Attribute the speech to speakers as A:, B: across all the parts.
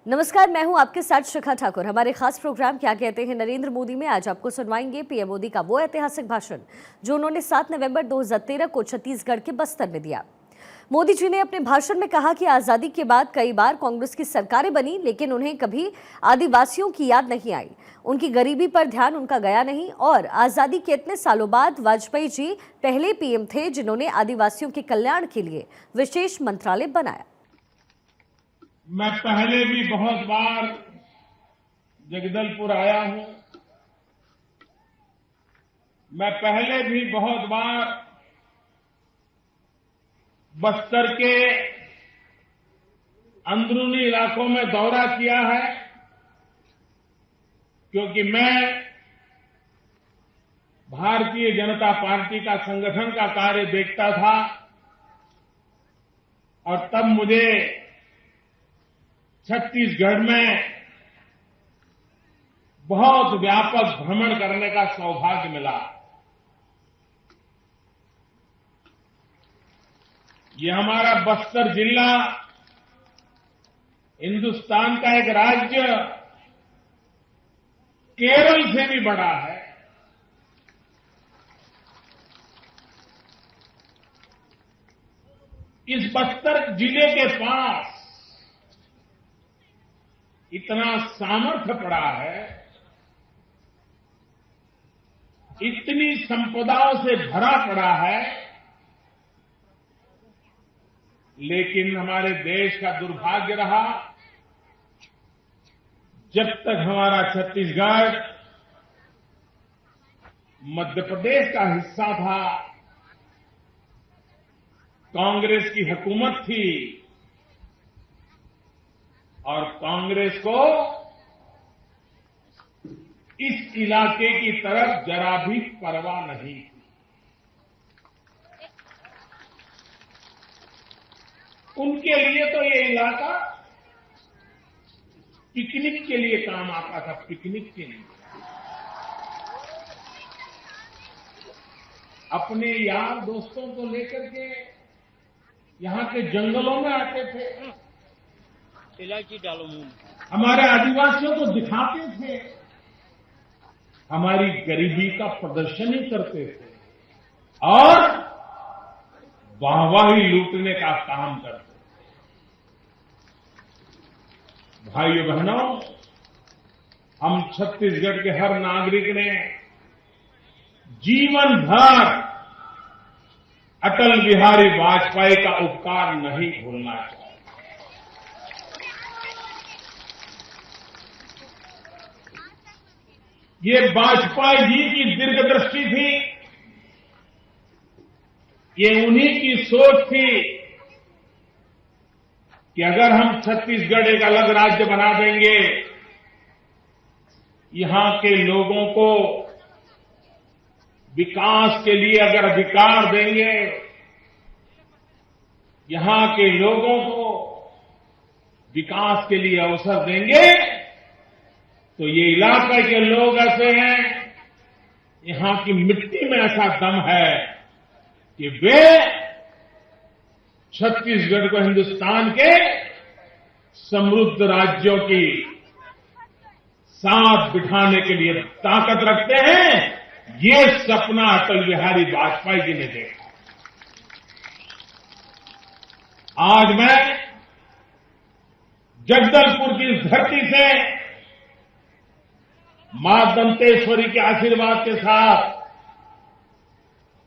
A: नमस्कार, मैं हूं आपके साथ शिखा ठाकुर। हमारे खास प्रोग्राम क्या कहते हैं नरेंद्र मोदी में आज आपको सुनवाएंगे पीएम मोदी का वो ऐतिहासिक भाषण जो उन्होंने 7 नवंबर 2013 को छत्तीसगढ़ के बस्तर में दिया। मोदी जी ने अपने भाषण में कहा कि आजादी के बाद कई बार कांग्रेस की सरकारें बनी, लेकिन उन्हें कभी आदिवासियों की याद नहीं आई। उनकी गरीबी पर ध्यान उनका गया नहीं और आजादी के इतने सालों बाद वाजपेयी जी पहले पीएम थे जिन्होंने आदिवासियों के कल्याण के लिए विशेष मंत्रालय बनाया।
B: मैं पहले भी बहुत बार जगदलपुर आया हूं। मैं पहले भी बहुत बार बस्तर के अंदरूनी इलाकों में दौरा किया है, क्योंकि मैं भारतीय जनता पार्टी का संगठन का कार्य देखता था और तब मुझे छत्तीसगढ़ में बहुत व्यापक भ्रमण करने का सौभाग्य मिला। ये हमारा बस्तर जिला हिंदुस्तान का एक राज्य केरल से भी बड़ा है। इस बस्तर जिले के पास इतना सामर्थ्य पड़ा है, इतनी संपदाओं से भरा पड़ा है, लेकिन हमारे देश का दुर्भाग्य रहा जब तक हमारा छत्तीसगढ़ मध्य प्रदेश का हिस्सा था, कांग्रेस की हुकूमत थी और कांग्रेस को इस इलाके की तरफ जरा भी परवाह नहीं थी। उनके लिए तो ये इलाका पिकनिक के लिए काम आता था, पिकनिक के लिए। अपने यार दोस्तों को लेकर के यहां के जंगलों में आते थे,
C: इलायची डालो मुंह।
B: हमारे आदिवासियों को दिखाते थे, हमारी गरीबी का प्रदर्शन ही करते थे और वाहवाही लूटने का काम करते थे। भाइयों बहनों, हम छत्तीसगढ़ के हर नागरिक ने जीवन भर अटल बिहारी वाजपेयी का उपकार नहीं भूलना चाहिए। ये वाजपेयी जी की दीर्घदृष्टि थी, ये उन्हीं की सोच थी कि अगर हम छत्तीसगढ़ एक अलग राज्य बना देंगे, यहां के लोगों को विकास के लिए अगर अधिकार देंगे, यहां के लोगों को विकास के लिए अवसर देंगे, तो ये इलाके के लोग ऐसे हैं, यहां की मिट्टी में ऐसा दम है कि वे छत्तीसगढ़ को हिंदुस्तान के समृद्ध राज्यों की साथ बिठाने के लिए ताकत रखते हैं। ये सपना अटल बिहारी वाजपेयी जी ने देखा। आज मैं जगदलपुर की इस धरती से मां दंतेश्वरी के आशीर्वाद के साथ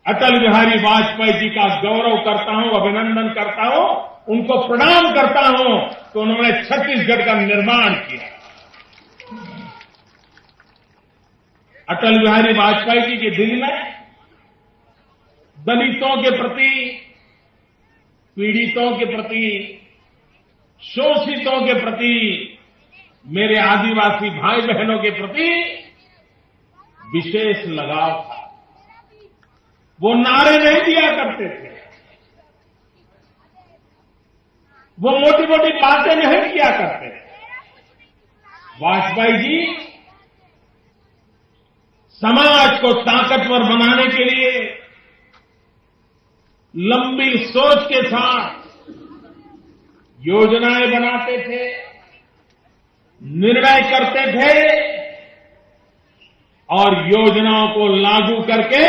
B: अटल बिहारी वाजपेयी जी का गौरव करता हूं, अभिनंदन करता हूं, उनको प्रणाम करता हूं तो उन्होंने छत्तीसगढ़ का निर्माण किया। अटल बिहारी वाजपेयी जी के दिल में दलितों के प्रति, पीड़ितों के प्रति, शोषितों के प्रति, मेरे आदिवासी भाई बहनों के प्रति विशेष लगाव था। वो नारे नहीं दिया करते थे, वो मोटी मोटी बातें नहीं किया करते थे। वाजपेयी जी समाज को ताकतवर बनाने के लिए लंबी सोच के साथ योजनाएं बनाते थे, निर्णय करते थे और योजनाओं को लागू करके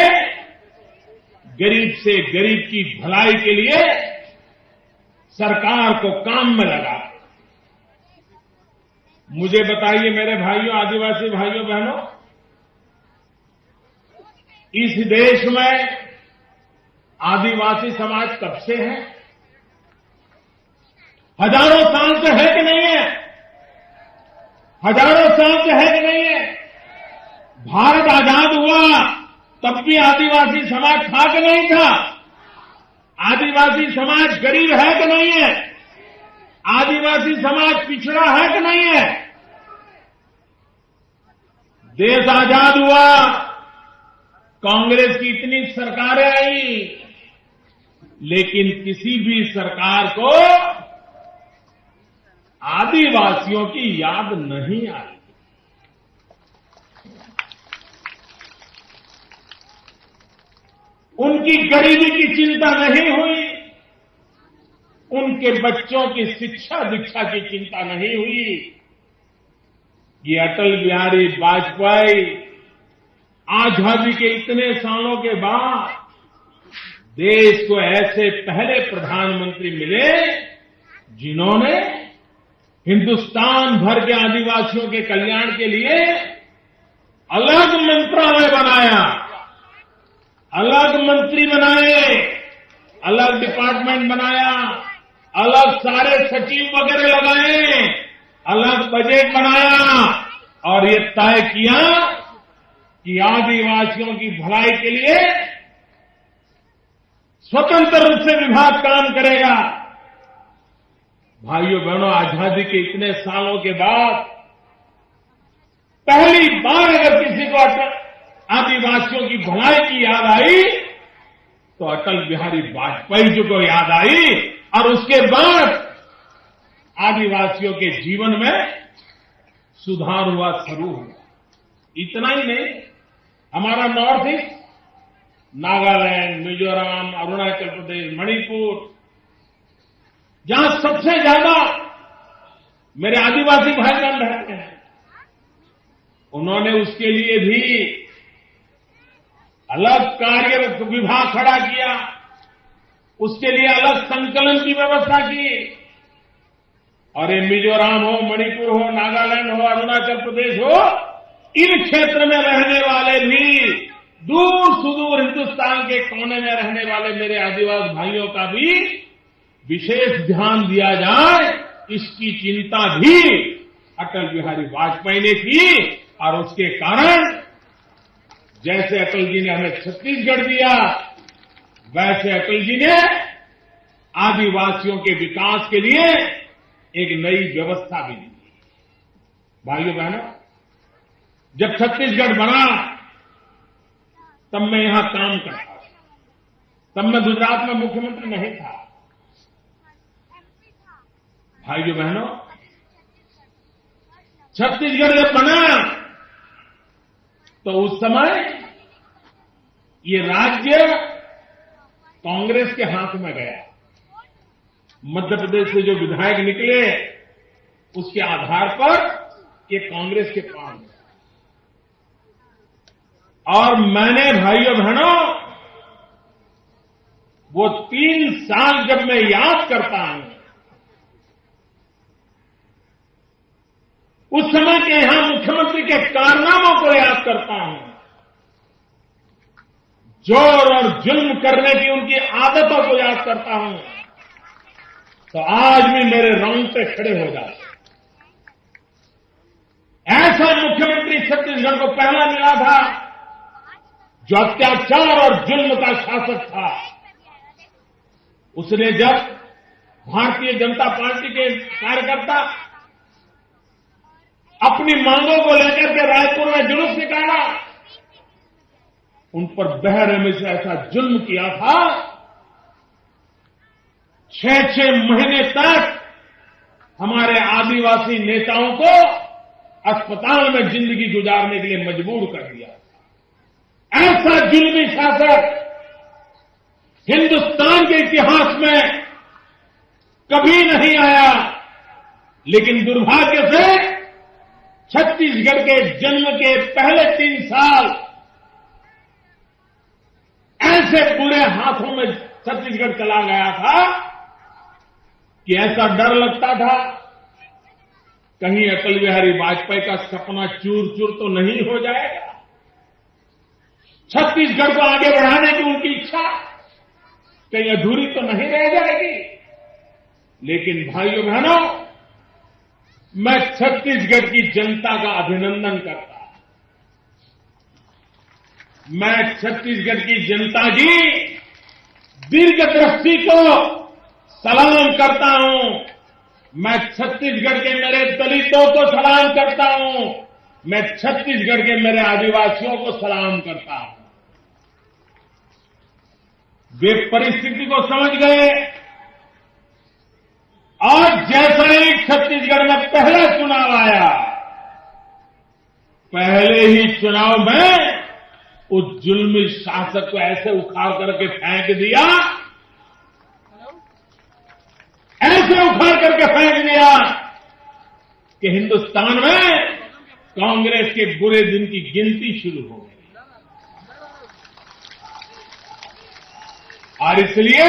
B: गरीब से गरीब की भलाई के लिए सरकार को काम में लगा। मुझे बताइए मेरे भाइयों, आदिवासी भाइयों बहनों, इस देश में आदिवासी समाज कब से है? हजारों साल से है कि नहीं है? हजारों साल से है कि नहीं है? भारत आजाद हुआ तब भी आदिवासी समाज था कि नहीं था? आदिवासी समाज गरीब है कि नहीं है? आदिवासी समाज पिछड़ा है कि नहीं है? देश आजाद हुआ, कांग्रेस की इतनी सरकारें आई, लेकिन किसी भी सरकार को आदिवासियों की याद नहीं आई। उनकी गरीबी की चिंता नहीं हुई, उनके बच्चों की शिक्षा दीक्षा की चिंता नहीं हुई। ये अटल बिहारी वाजपेयी आजादी के इतने सालों के बाद देश को ऐसे पहले प्रधानमंत्री मिले जिन्होंने हिंदुस्तान भर के आदिवासियों के कल्याण के लिए अलग मंत्रालय बनाया, अलग मंत्री बनाए, अलग डिपार्टमेंट बनाया, अलग सारे सचिव वगैरह लगाए, अलग बजट बनाया और ये तय किया कि आदिवासियों की भलाई के लिए स्वतंत्र रूप से विभाग काम करेगा। भाइयों बहनों, आजादी के इतने सालों के बाद पहली बार अगर किसी को आदिवासियों की भलाई की याद आई तो अटल बिहारी वाजपेयी जी को याद आई और उसके बाद आदिवासियों के जीवन में सुधार हुआ, शुरू हुआ। इतना ही नहीं, हमारा नॉर्थ ईस्ट, नागालैंड, मिजोरम, अरुणाचल प्रदेश, मणिपुर, जहां सबसे ज्यादा मेरे आदिवासी भाई बहन रहते हैं, उन्होंने उसके लिए भी अलग कार्य विभाग खड़ा किया, उसके लिए अलग संकलन की व्यवस्था की। और ये मिजोरम हो, मणिपुर हो, नागालैंड हो, अरुणाचल प्रदेश हो, इन क्षेत्र में रहने वाले भी, दूर सुदूर हिंदुस्तान के कोने में रहने वाले मेरे आदिवासी भाइयों का भी विशेष ध्यान दिया जाए, इसकी चिंता भी अटल बिहारी वाजपेयी ने की। और उसके कारण जैसे अटल जी ने हमें छत्तीसगढ़ दिया, वैसे अटल जी ने आदिवासियों के विकास के लिए एक नई व्यवस्था भी दी। भाइयों बहनों, जब छत्तीसगढ़ बना तब मैं यहां काम करता था, तब मैं गुजरात में मुख्यमंत्री नहीं था। भाइयों बहनों, छत्तीसगढ़ जब बना तो उस समय ये राज्य कांग्रेस के हाथ में गया। मध्य प्रदेश से जो विधायक निकले उसके आधार पर ये कांग्रेस के पास गया। और मैंने भाइयों बहनों वो 3 साल जब मैं याद करता हूं, उस समय के यहां मुख्यमंत्री के कारनामों को याद करता हूं, जोर और जुल्म करने की उनकी आदतों को याद करता हूं, तो आज भी मेरे रोंगटे खड़े हो जाते। ऐसा मुख्यमंत्री छत्तीसगढ़ को पहला मिला था जो अत्याचार और जुल्म का शासक था। उसने जब भारतीय जनता पार्टी के कार्यकर्ता अपनी मांगों को लेकर के रायपुर में जुलूस निकाला, उन पर बेरहमी से ऐसा जुल्म किया था, 6-6 महीने तक हमारे आदिवासी नेताओं को अस्पताल में जिंदगी गुजारने के लिए मजबूर कर दिया। ऐसा जुल्मी शासक हिंदुस्तान के इतिहास में कभी नहीं आया। लेकिन दुर्भाग्य से छत्तीसगढ़ के जन्म के पहले 3 साल ऐसे बुरे हाथों में छत्तीसगढ़ चला गया था कि ऐसा डर लगता था कहीं अटल बिहारी वाजपेयी का सपना चूर चूर तो नहीं हो जाएगा। छत्तीसगढ़ को आगे बढ़ाने की उनकी इच्छा कहीं अधूरी तो नहीं रह जाएगी। लेकिन भाइयों बहनों, मैं छत्तीसगढ़ की जनता का अभिनंदन करता हूं। मैं छत्तीसगढ़ की जनता की दीर्घदृष्टि को सलाम करता हूं। मैं छत्तीसगढ़ के मेरे दलितों को सलाम करता हूं। मैं छत्तीसगढ़ के मेरे आदिवासियों को सलाम करता हूं। वे परिस्थिति को समझ गए और जैसा ही छत्तीसगढ़ में पहला चुनाव आया, पहले ही चुनाव में उस जुल्मी शासक को ऐसे उखाड़ करके फेंक दिया, ऐसे उखाड़ करके फेंक दिया कि हिंदुस्तान में कांग्रेस के बुरे दिन की गिनती शुरू हो गई। और इसलिए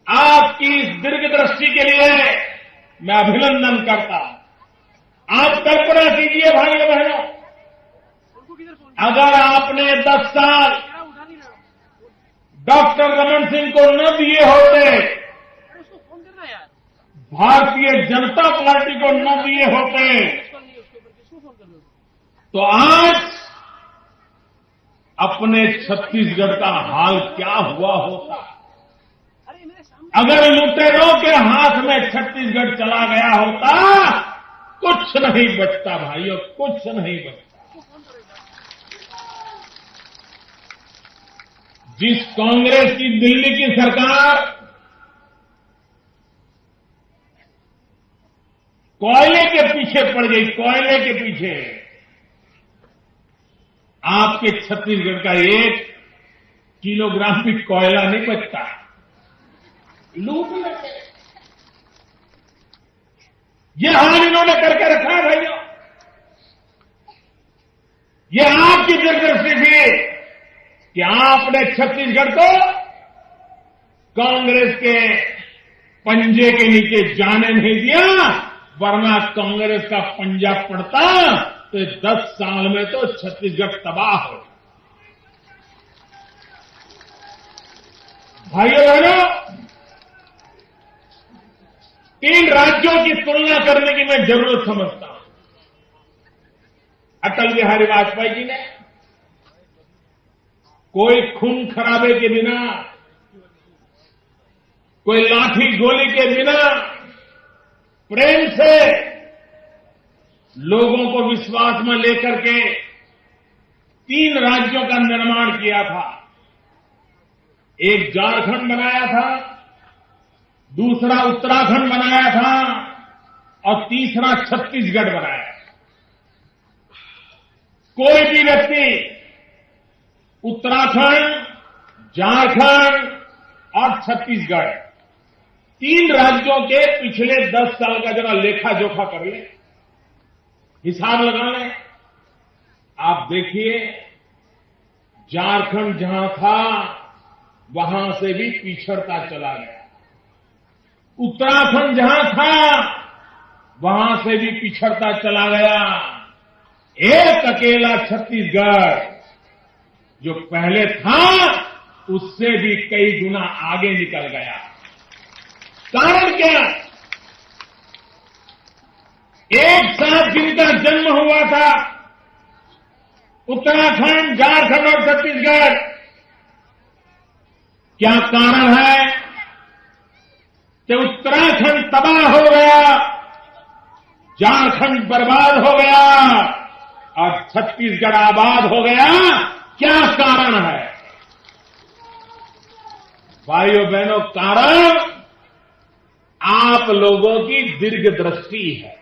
B: आपकी इस दीर्घदृष्टि के लिए मैं अभिनंदन करता हूं। आप कल्पना कीजिए भाइयों बहनों, अगर आपने 10 साल डॉक्टर रमन सिंह को न दिए होते, भारतीय जनता पार्टी को न दिए होते, तो आज अपने छत्तीसगढ़ का हाल क्या हुआ होता। अगर लुटेरों के हाथ में छत्तीसगढ़ चला गया होता, कुछ नहीं बचता भाइयों, कुछ नहीं बचता। जिस कांग्रेस की दिल्ली की सरकार कोयले के पीछे पड़ गई, कोयले के पीछे, आपके छत्तीसगढ़ का 1 किलोग्राम भी कोयला नहीं बचता। लूट लेते, ये हाल इन्होंने करके रखा है भाइयों। ये आपकी दूरदर्शी थी कि आपने छत्तीसगढ़ को कांग्रेस के पंजे के नीचे जाने नहीं दिया, वरना कांग्रेस का पंजा पड़ता तो 10 साल में तो छत्तीसगढ़ तबाह हो। भाइयों बहनों, 3 राज्यों की तुलना करने की मैं जरूरत समझता हूं। अटल बिहारी वाजपेयी जी ने कोई खून खराबे के बिना, कोई लाठी गोली के बिना प्रेम से लोगों को विश्वास में लेकर के 3 राज्यों का निर्माण किया था। एक झारखंड बनाया था, दूसरा उत्तराखंड बनाया था और तीसरा छत्तीसगढ़ बनाया। कोई भी व्यक्ति उत्तराखंड, झारखंड और छत्तीसगढ़ 3 राज्यों के पिछले 10 साल का जरा लेखा जोखा कर ले, हिसाब लगा लें। आप देखिए, झारखंड जहां था वहां से भी पिछड़ता चला गया। उत्तराखंड जहां था वहां से भी पिछड़ता चला गया। एक अकेला छत्तीसगढ़ जो पहले था उससे भी कई गुना आगे निकल गया। कारण क्या? एक साथ जिनका जन्म हुआ था, उत्तराखंड, झारखंड और छत्तीसगढ़, क्या कारण है कि उत्तराखंड तबाह हो गया, झारखंड बर्बाद हो गया और छत्तीसगढ़ आबाद हो गया? क्या कारण है? भाइयों बहनों, कारण आप लोगों की दीर्घदृष्टि है।